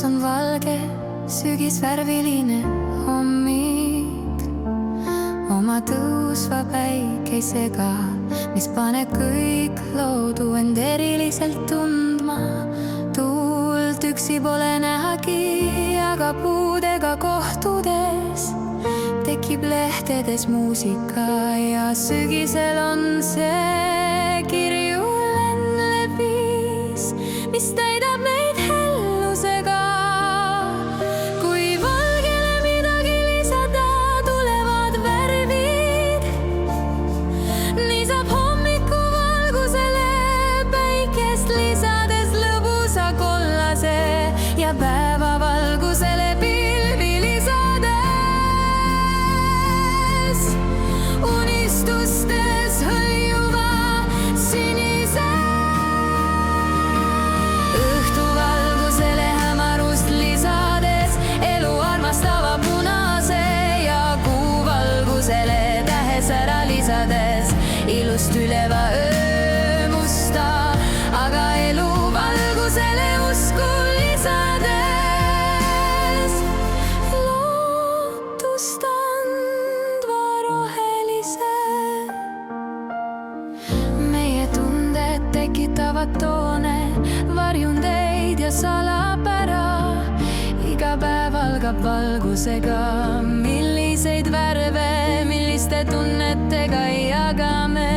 on valge sügisvärviline hommik oma tõusva päikesega, mis paneb kõik loodu end eriliselt tundma. Tuult üksi pole nähagi, aga puudega kohtudes tekib lehtedes muusika ja sügisel on see kirju lennlevis, mis täidab meid hellusega. Kui valgele midagi lisada, tulevad värvid, nii saab hommikuvalgusele päikest lisades lõbusa kollase ja päevavalgusele pilvi lisades. Unistustes hõljuva sinise, õhtuvalgusele hämarust lisades elu armastava punase ja kuuvalgusele tähesära lisades ilust üleva öö musta, aga elu valgusele usku lisades lootust andva rohelise. Meie tunded tekitavad toone, varjundeid ja salapära. Iga päev algab valgusega, milliseid värve, milliste tunnetega jagame.